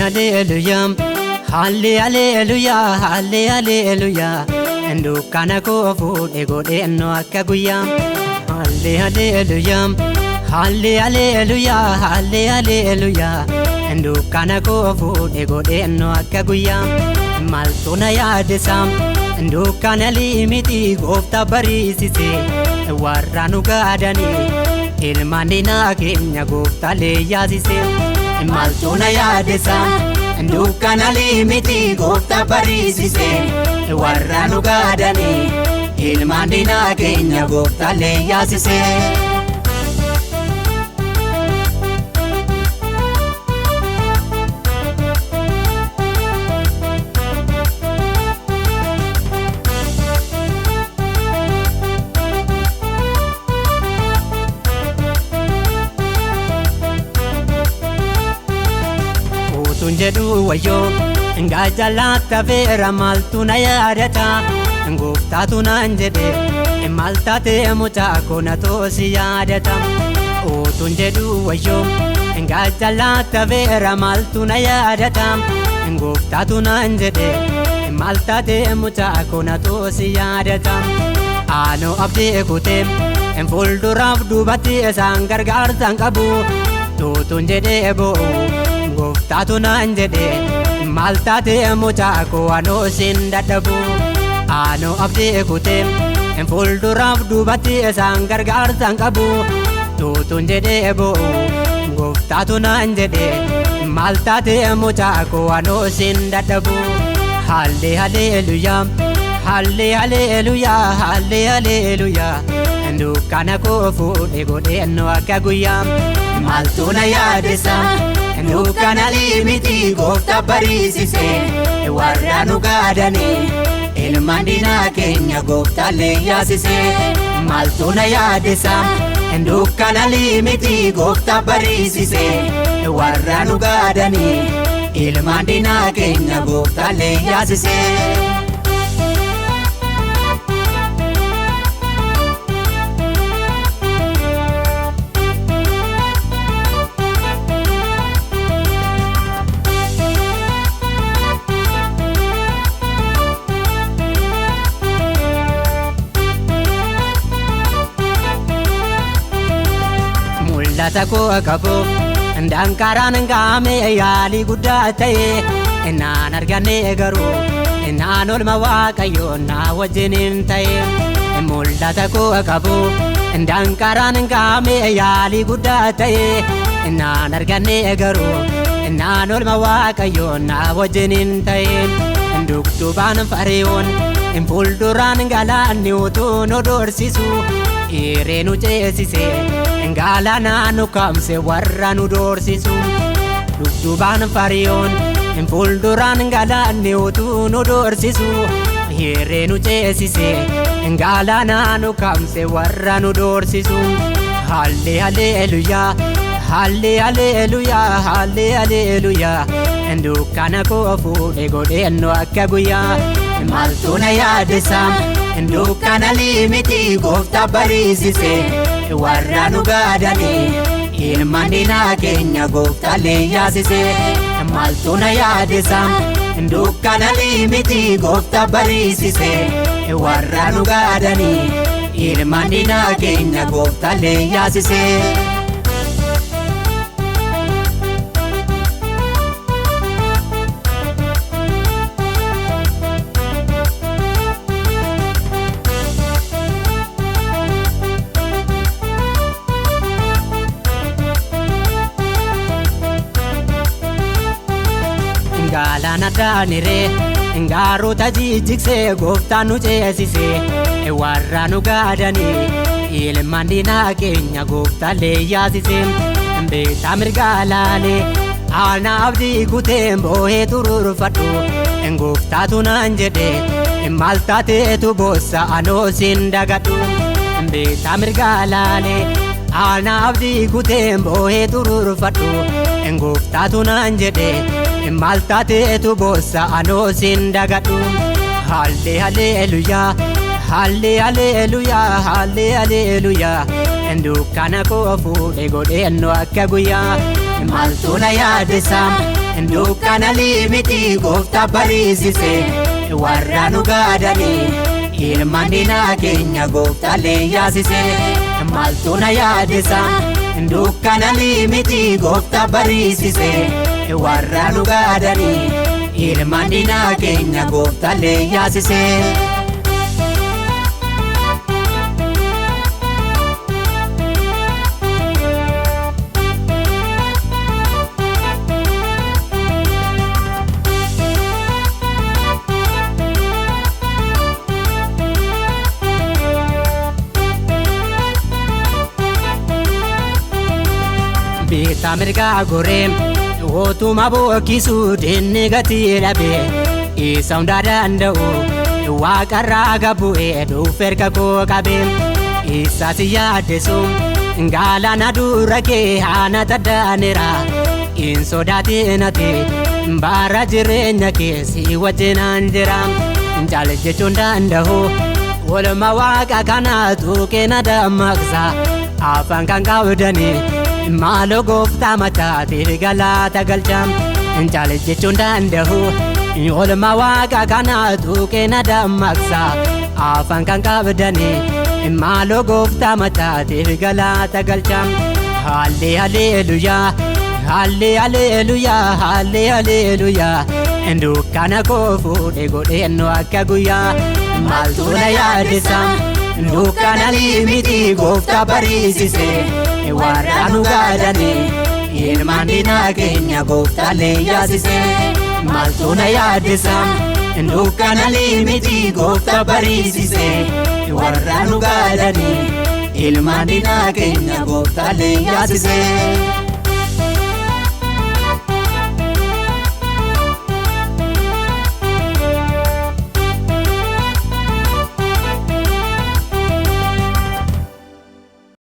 Haalleluuyyaa, haalleluuyyaa, haalleluuyyaa. Dukkana koo fuudhee godheenno akka guyyaa. Haalleluuyyaa, haalleluuyyaa, haalleluuyyaa. Dukkana koo fuudhee godheenno akka guyyaa. Maaltu na yaadesa dukkana limiti gooftaa bariisise warra nu gaadanii ilmaan diinaa keenya gooftaalee yaasise. Maaltu na yaadesa dukkana limiti gooftaa bariisise warra nu gaadanii ilmaan diinaa keenya gooftaalee yaasise. Jedhu wayyoo gaajalaata veera maaltu na yaadata gooftaatu naan jedhe maal taatee mucaa koo na toosi yaadata. Otuun jedhu wayyoo gaajalaata veera maaltu na yaadata gooftaatu naan jedhe maal taatee mucaa koo na toosi yaadata. Aanoo abdii kutee fuulduraaf duubatti isaan gargaarsan qabu tuutuun jedhee boo'u. Gooftaatu naan jedhe maal taatee mucaa koo anoo sin dadhabu. Aanoo abdii kutee fuulduraaf duubatti isaan gargaarsan qabu tuutuun jedhee boo'u. Gooftaatu naan jedhe maal taatee mucaa koo anoo sin dadhabu. Haalleluuyyaa, haalleluuyyaa, haalleluuyyaa. Dukkana koo fuudhee godheenno akka guyyaa. Maaltu na yaadesa dukkana limiti gooftaa bariisise warra nu gaadanii ilmaan diinaa keenya gooftaalee yaasise. Maaltu na yaadesa dukkana limiti gooftaa bariisise warra nu gaadanii ilmaan diinaa keenya gooftaalee yaasise. Mul'ata koo qabu dankaraan ngaame yaalii guddaa ta'e naan arganne garuu naan olma waaqayyoo na wajjiniin ta'e. Mul'ata koo qabu dankaraan ngaame yaalii guddaa ta'e naan arganne garuu naan olma waaqayyoo na wajjiniin ta'e. Dugdubaan fariyoon fuulduraan galaanni utuu nu doorsisu hiree nu ceesise. Galaana nu kaamse warra nu doorsisu. Dugdubaan fariyoon fuulduraan galaanni utuu nu doorsisu hiree nu ceesise. Galaana nu kaamse warra nu doorsisu. Haalleluuyyaa, haalleluuyyaa, haalleluuyyaa. Dukkana koo fuudhee godheenno akka guyyaa. Maaltu na yaadesa dukkana limiti gooftaa bariisise warra nu gaadanii ilmaan diinaa keenya gooftaalee yaasise. Maaltu na yaadesa dukkana limiti gooftaa bariisise warra nu gaadanii ilmaan diinaa keenya gooftaalee yaasise. Galaana daaniree gaarota jijjigsee gooftaan nu ceesise warra nu gaadanii ilmaan diinaa keenya gooftaalee yaasise. Beektaa mirgaa laalee aanaa abdii kutee boo'ee tururfadhu. Gooftaatu naan jedhe maal taateetu boossa anoo sin dagadhu. Beektaa mirgaa laalee aanaa abdii kutee boo'ee tururfadhu. Gooftaatu naan jedhe maal taateetu boossa anoo sin dagadhu. Haalleluuyyaa, haalleluuyyaa, haalleluuyyaa. Dukkana koo fuudhee godheenno akka guyyaa. Maaltu na yaadesa dukkana limiti gooftaa bariisise warra nu gaadanii ilmaan diinaa keenya gooftaalee yaasise maaltu na yaadesa dukkana limiti gooftaa bariisise warra nu gaadanii ilmaan diinaa keenya gooftaalee yaasise. Bitaa mirgaa goree ootuma bookisuu dinni gatii dhabee isa hundaa danda'u waaqarraa gabu'ee dhuuf erga koo qabee isa si yaaddesu galaana dura kee haana taddaaneera hin sodaatin ati bara jireenya kee si wajjinaan jira jaal jechuun danda'u waluma waaqa kanaatu keena dammaqsa afaan kan qabdanii maalo gooftaa mataatiif galata galcham jaal jechuun danda'u olma waaqa kanaatu keena dammaqsa afaan kan qabdanii maalo gooftaa mataatiif galata galcham. Haalleluuyyaa haalleluuyyaa haalleluuyyaa dukkana koo fuudhee godheennu akka guyyaa maaltu na yaadesa dukkana limiti gooftaa bariisise warra nu gaadanii ilmaan diinaa keenya gooftaalee yaasise maaltu na yaadesa dukkana limiti gooftaa bariisise warra nu gaadanii ilmaan diinaa keenya gooftaalee yaasise.